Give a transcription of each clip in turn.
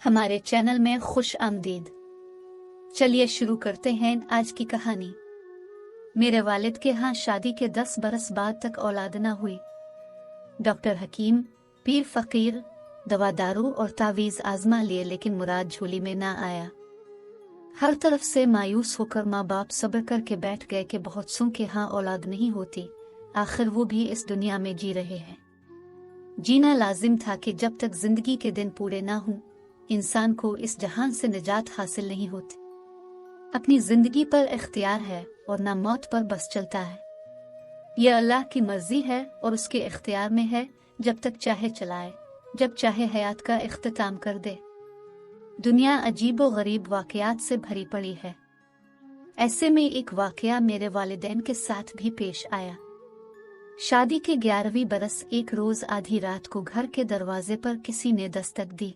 हमारे चैनल में खुश आमदीद। चलिए शुरू करते हैं आज की कहानी। मेरे वालिद के यहाँ शादी के 10 बरस बाद तक औलाद न हुई। डॉक्टर हकीम, पीर फकीर, दवा दारू और तावीज़ आजमा लिए लेकिन मुराद झोली में ना आया। हर तरफ से मायूस होकर माँ बाप सब्र करके बैठ गए कि बहुत सौ के यहाँ औलाद नहीं होती, आखिर वो भी इस दुनिया में जी रहे हैं। जीना लाजिम था कि जब तक जिंदगी के दिन पूरे ना हों इंसान को इस जहान से निजात हासिल नहीं होती। अपनी जिंदगी पर इख्तियार है और ना मौत पर बस चलता है। यह अल्लाह की मर्जी है और उसके इख्तियार में है, जब तक चाहे चलाए, जब चाहे हयात का इख्तिताम कर दे। दुनिया अजीब व गरीब वाकयात से भरी पड़ी है। ऐसे में एक वाकया मेरे वालिदैन के साथ भी पेश आया। शादी के 11वीं बरस एक रोज आधी रात को घर के दरवाजे पर किसी ने दस्तक दी।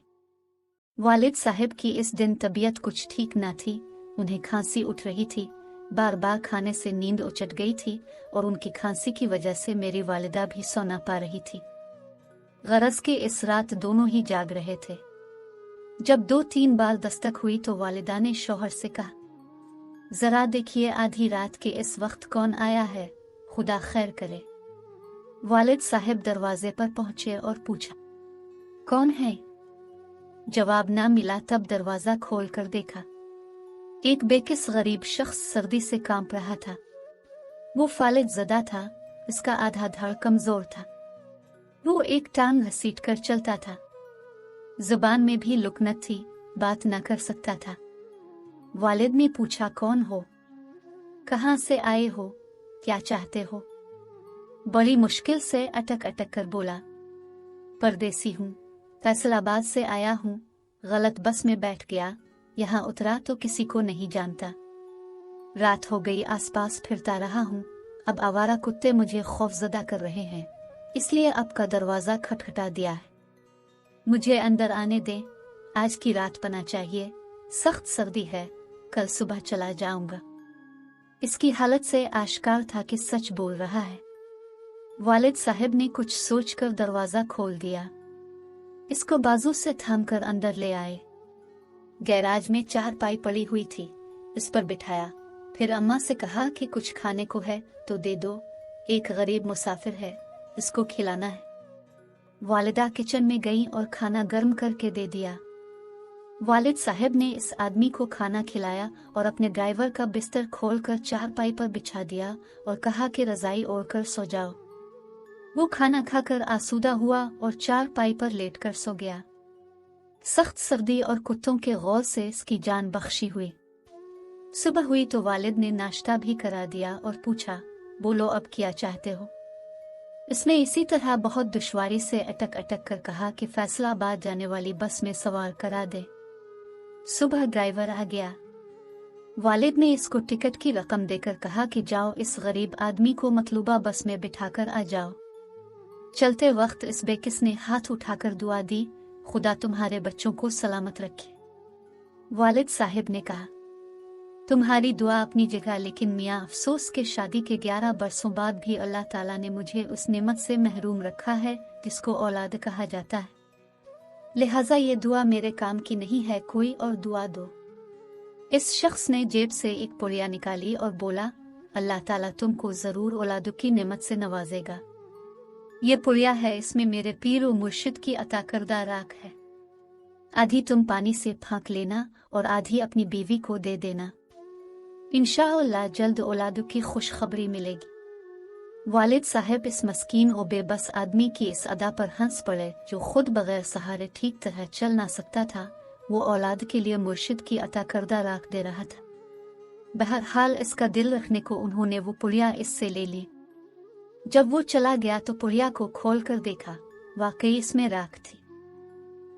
वालिद साहब की इस दिन तबीयत कुछ ठीक न थी। उन्हें खांसी उठ रही थी, बार बार खाने से नींद उचट गई थी और उनकी खांसी की वजह से मेरी वालिदा भी सो ना पा रही थी। गरज के इस रात दोनों ही जाग रहे थे। जब 2-3 बार दस्तक हुई तो वालिदा ने शौहर से कहा, जरा देखिए आधी रात के इस वक्त कौन आया है, खुदा खैर करे। वालिद साहब दरवाजे पर पहुंचे और पूछा, कौन है? जवाब ना मिला। तब दरवाजा खोल कर देखा, एक बेकिस गरीब शख्स सर्दी से कांप रहा था। वो फालिज ज़दा था, इसका आधा धड़ कमजोर था। वो एक टांग घसीट कर चलता था, जुबान में भी लुकनत थी, बात न कर सकता था। वालिद ने पूछा, कौन हो, कहाँ से आए हो, क्या चाहते हो? बड़ी मुश्किल से अटक अटक कर बोला, परदेसी हूँ, फैसलाबाद से आया हूँ, गलत बस में बैठ गया, यहाँ उतरा तो किसी को नहीं जानता। रात हो गई, आसपास फिरता रहा हूँ, अब आवारा कुत्ते मुझे खौफजदा कर रहे हैं, इसलिए अब का दरवाजा खटखटा दिया है। मुझे अंदर आने दें, आज की रात पना चाहिए, सख्त सर्दी है, कल सुबह चला जाऊंगा। इसकी हालत से आश्कार था कि सच बोल रहा है। वालिद साहब ने कुछ सोचकर दरवाजा खोल दिया, इसको बाजू से थामकर अंदर ले आए। गैराज में चारपाई पड़ी हुई थी, इस पर बिठाया। फिर अम्मा से कहा कि कुछ खाने को है तो दे दो, एक गरीब मुसाफिर है, इसको खिलाना है। वालिदा किचन में गई और खाना गर्म करके दे दिया। वालिद साहब ने इस आदमी को खाना खिलाया और अपने ड्राइवर का बिस्तर खोलकर चारपाई पर बिछा दिया और कहा कि रजाई ओढ़कर सो जाओ। वो खाना खाकर आसूदा हुआ और चारपाई पर लेटकर सो गया। सख्त सर्दी और कुत्तों के गौर से इसकी जान बख्शी हुई। सुबह हुई तो वालिद ने नाश्ता भी करा दिया और पूछा, बोलो अब क्या चाहते हो? इसने इसी तरह बहुत दुश्वारी से अटक अटक कर कहा कि फैसलाबाद जाने वाली बस में सवार करा दे। सुबह ड्राइवर आ गया। वालिद ने इसको टिकट की रकम देकर कहा कि जाओ इस गरीब आदमी को मतलूबा बस में बिठाकर आ जाओ। चलते वक्त इस बेकिस ने हाथ उठाकर दुआ दी, खुदा तुम्हारे बच्चों को सलामत रखे। वालिद साहब ने कहा, तुम्हारी दुआ अपनी जगह, लेकिन मियाँ अफसोस के शादी के 11 बरसों बाद भी अल्लाह ताला ने मुझे उस नेमत से महरूम रखा है जिसको औलाद कहा जाता है। लिहाजा ये दुआ मेरे काम की नहीं है, कोई और दुआ दो। इस शख्स ने जेब से एक पुड़िया निकाली और बोला, अल्लाह ताला तुमको जरूर औलादों की नेमत से नवाजेगा। ये पुड़िया है, इसमें मेरे पीर और मुर्शिद की अता करदा राख है। आधी तुम पानी से फाँक लेना और आधी अपनी बीवी को दे देना। इंशाअल्लाह जल्द औलादों की खुशखबरी मिलेगी। वालिद साहब इस मस्कीन और बेबस आदमी की इस अदा पर हंस पड़े, जो खुद बगैर सहारे ठीक तरह चल ना सकता था, वो औलाद के लिए मुर्शिद की अता करदा राख दे रहा था। बहरहाल इसका दिल रखने को उन्होंने वो पुड़िया इससे ले ली। जब वो चला गया तो पुड़िया को खोल कर देखा, वाकई इसमें राख थी।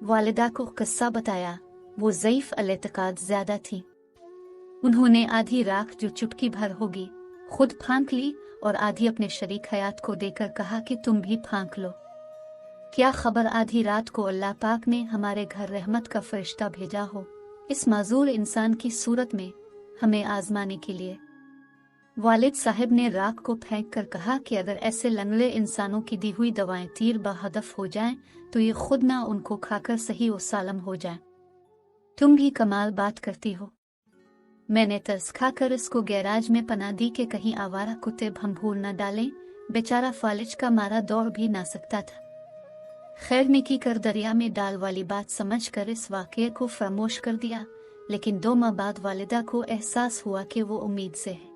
वालिदा को किस्सा बताया, वो ज़ईफ अल-एतकाद ज्यादा थी। उन्होंने आधी राख, जो चुटकी भर होगी, खुद फांक ली और आधी अपने शरीक हयात को देकर कहा कि तुम भी फांक लो। क्या खबर आधी रात को अल्लाह पाक ने हमारे घर रहमत का फरिश्ता भेजा हो, इस माजूर इंसान की सूरत में हमें आजमाने के लिए। वालिद साहब ने राख को फेंक कर कहा कि अगर ऐसे लंगड़े इंसानों की दी हुई दवाएं तीर बहदफ हो जाएं तो ये खुद ना उनको खाकर सही और सालम हो जाएं। तुम भी कमाल बात करती हो। मैंने तरस खाकर उसको गैराज में पना दी कि कहीं आवारा कुत्ते भंभूर न डालें। बेचारा फालिज का मारा दौड़ भी ना सकता था। खैर निकी कर दरिया में डाल वाली बात समझकर इस वाक़ये को फरामोश कर दिया, लेकिन 2 माह बाद वालिदा को एहसास हुआ कि वो उम्मीद से है।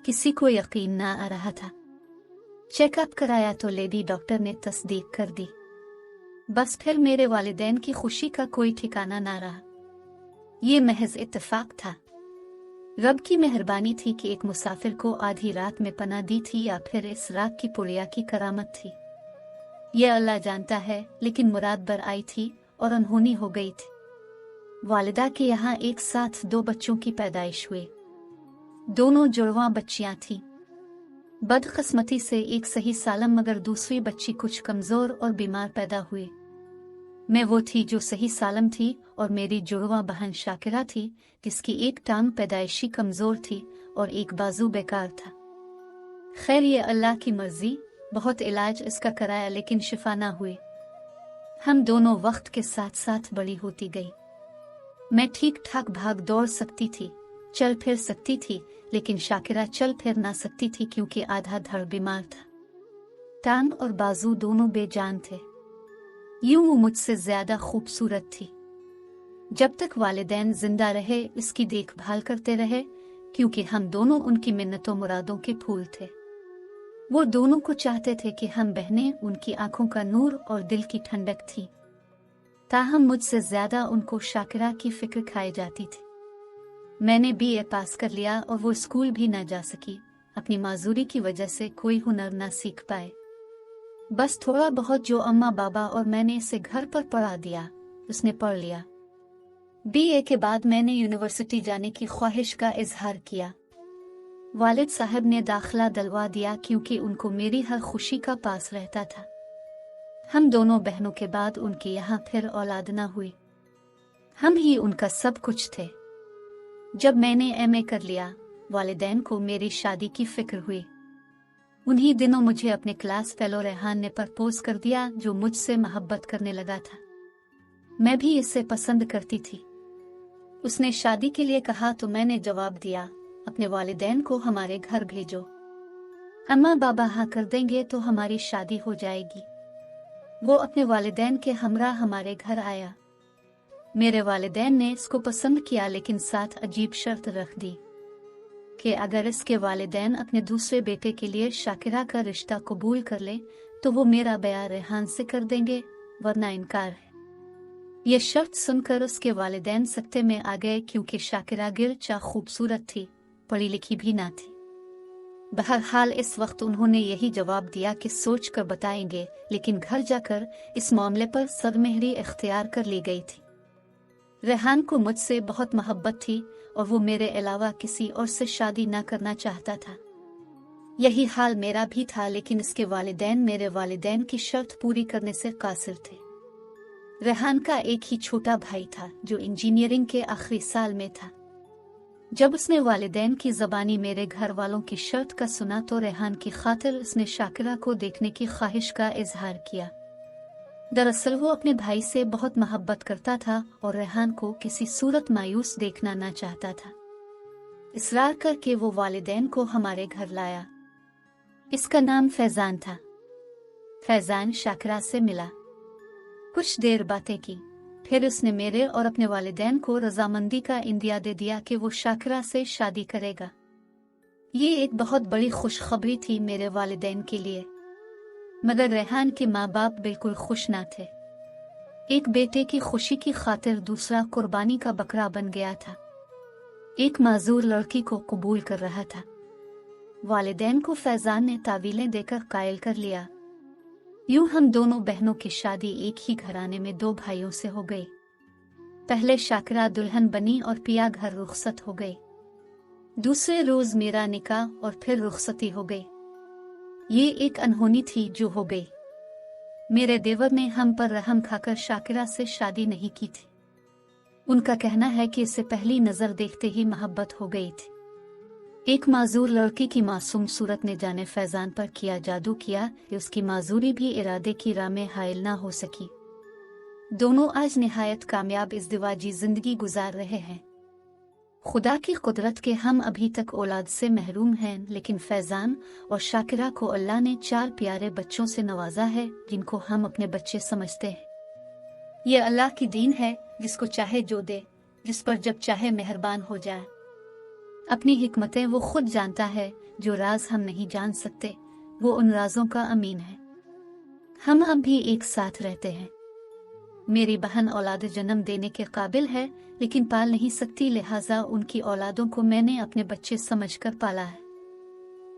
किसी को यकीन ना आ रहा था। चेकअप कराया तो लेडी डॉक्टर ने तस्दीक कर दी। बस फिर मेरे वालिदैन की खुशी का कोई ठिकाना ना रहा। ये महज इत्तेफाक था। रब की मेहरबानी थी कि एक मुसाफिर को आधी रात में पनाह दी थी, या फिर इस रात की पुड़िया की करामत थी, ये अल्लाह जानता है। लेकिन मुराद बर आई थी और अनहोनी हो गई थी। वालिदा के यहाँ एक साथ 2 बच्चों की पैदाइश हुई। दोनों जुड़वां बच्चियां थीं। बदकिस्मती से एक सही सालम मगर दूसरी बच्ची कुछ कमजोर और बीमार पैदा हुई। मैं वो थी जो सही सालम थी और मेरी जुड़वां बहन शाकिरा थी, जिसकी एक टांग पैदाइशी कमजोर थी और एक बाजू बेकार था। खैर ये अल्लाह की मर्जी। बहुत इलाज इसका कराया लेकिन शिफा ना हुई। हम दोनों वक्त के साथ साथ बड़ी होती गई। मैं ठीक ठाक भाग दौड़ सकती थी, चल फिर सकती थी, लेकिन शाकिरा चल फिर ना सकती थी क्योंकि आधा धड़ बीमार था। टांग और बाजू दोनों बेजान थे। यूं वो मुझसे ज्यादा खूबसूरत थी। जब तक वालिदैन जिंदा रहे इसकी देखभाल करते रहे, क्योंकि हम दोनों उनकी मिन्नतों मुरादों के फूल थे। वो दोनों को चाहते थे कि हम बहनें उनकी आंखों का नूर और दिल की ठंडक थी। ताहम मुझसे ज्यादा उनको शाकिरा की फिक्र खाई जाती थी। मैंने BA पास कर लिया और वो स्कूल भी ना जा सकी। अपनी माजूरी की वजह से कोई हुनर ना सीख पाए। बस थोड़ा बहुत जो अम्मा बाबा और मैंने इसे घर पर पढ़ा दिया, उसने पढ़ लिया। BA के बाद मैंने यूनिवर्सिटी जाने की ख्वाहिश का इजहार किया। वालिद साहब ने दाखिला दिलवा दिया क्योंकि उनको मेरी हर खुशी का पास रहता था। हम दोनों बहनों के बाद उनके यहाँ फिर औलाद ना हुई। हम ही उनका सब कुछ थे। जब मैंने MA कर लिया, वालिदैन को मेरी शादी की फिक्र हुई। उन्हीं दिनों मुझे अपने क्लास फेलो रेहान ने प्रपोज कर दिया, जो मुझसे मोहब्बत करने लगा था। मैं भी इसे पसंद करती थी। उसने शादी के लिए कहा तो मैंने जवाब दिया, अपने वालिदैन को हमारे घर भेजो। अम्मा बाबा हाँ कर देंगे तो हमारी शादी हो जाएगी। वो अपने वालिदैन के हमरा हमारे घर आया। मेरे वालिदैन ने इसको पसंद किया, लेकिन साथ अजीब शर्त रख दी कि अगर इसके वालिदैन अपने दूसरे बेटे के लिए शाकिरा का रिश्ता कबूल कर ले तो वो मेरा ब्याह रेहान से कर देंगे, वरना इनकार है। ये शर्त सुनकर उसके वालिदैन सख्ते में आ गए, क्योंकि शाकिरा गिरचा खूबसूरत थी, पढ़ी लिखी भी ना थी। बहरहाल इस वक्त उन्होंने यही जवाब दिया कि सोच कर बताएंगे, लेकिन घर जाकर इस मामले पर सरमेहरी इख्तियार कर ली गई थी। रेहान को मुझसे बहुत मोहब्बत थी और वो मेरे अलावा किसी और से शादी ना करना चाहता था। यही हाल मेरा भी था, लेकिन इसके वालिदैन मेरे वालिदैन की शर्त पूरी करने से कासिर थे। रेहान का एक ही छोटा भाई था जो इंजीनियरिंग के आखिरी साल में था। जब उसने वालिदैन की ज़बानी मेरे घर वालों की शर्त का सुना तो रेहान की खातिर उसने शाकिरा को देखने की ख्वाहिश का इजहार किया। दरअसल वो अपने भाई से बहुत मोहब्बत करता था और रेहान को किसी सूरत मायूस देखना ना चाहता था। इसरार करके वो वालिदैन को हमारे घर लाया। इसका नाम फैजान था। फैजान शाकिरा से मिला, कुछ देर बातें की, फिर उसने मेरे और अपने वालिदैन को रजामंदी का इंदिया दे दिया कि वो शाकिरा से शादी करेगा। ये एक बहुत बड़ी खुशखबरी थी मेरे वालिदैन के लिए, मगर रेहान के माँ बाप बिल्कुल खुश ना थे। एक बेटे की खुशी की खातिर दूसरा कुर्बानी का बकरा बन गया था। एक माजूर लड़की को कबूल कर रहा था। वालिदैन को फैजान ने तावीलें देकर कायल कर लिया। यूं हम दोनों बहनों की शादी एक ही घराने में 2 भाइयों से हो गई। पहले शाकिरा दुल्हन बनी और पिया घर रुखसत हो गई। दूसरे रोज मेरा निकाह और फिर रुखसती हो गई। ये एक अनहोनी थी जो हो गई। मेरे देवर ने हम पर रहम खाकर शाकिरा से शादी नहीं की थी। उनका कहना है कि इससे पहली नजर देखते ही मोहब्बत हो गई थी। एक माजूर लड़की की मासूम सूरत ने जाने फैजान पर किया जादू किया कि उसकी माजूरी भी इरादे की राह में हायल ना हो सकी। दोनों आज निहायत कामयाब इज़दिवाजी जिंदगी गुजार रहे हैं। खुदा की कुदरत के हम अभी तक औलाद से महरूम हैं, लेकिन फैजान और शाकिरा को अल्लाह ने 4 प्यारे बच्चों से नवाजा है जिनको हम अपने बच्चे समझते हैं। ये अल्लाह की दीन है, जिसको चाहे जो दे, जिस पर जब चाहे मेहरबान हो जाए। अपनी हिकमतें वो खुद जानता है, जो राज हम नहीं जान सकते, वो उन राजों का अमीन है। हम भी एक साथ रहते हैं। मेरी बहन औलाद जन्म देने के काबिल है, लेकिन पाल नहीं सकती, लिहाजा उनकी औलादों को मैंने अपने बच्चे समझकर पाला है।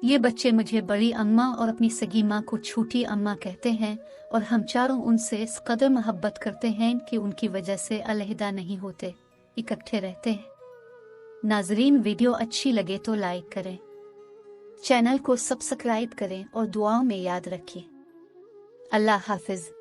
ये बच्चे मुझे बड़ी अम्मा और अपनी सगी माँ को छोटी अम्मा कहते हैं, और हम चारों उनसे इस कदर मोहब्बत करते हैं कि उनकी वजह से अलहदा नहीं होते, इकट्ठे रहते हैं। नाजरीन, वीडियो अच्छी लगे तो लाइक करें, चैनल को सब्सक्राइब करें और दुआओं में याद रखें। अल्लाह हाफिज।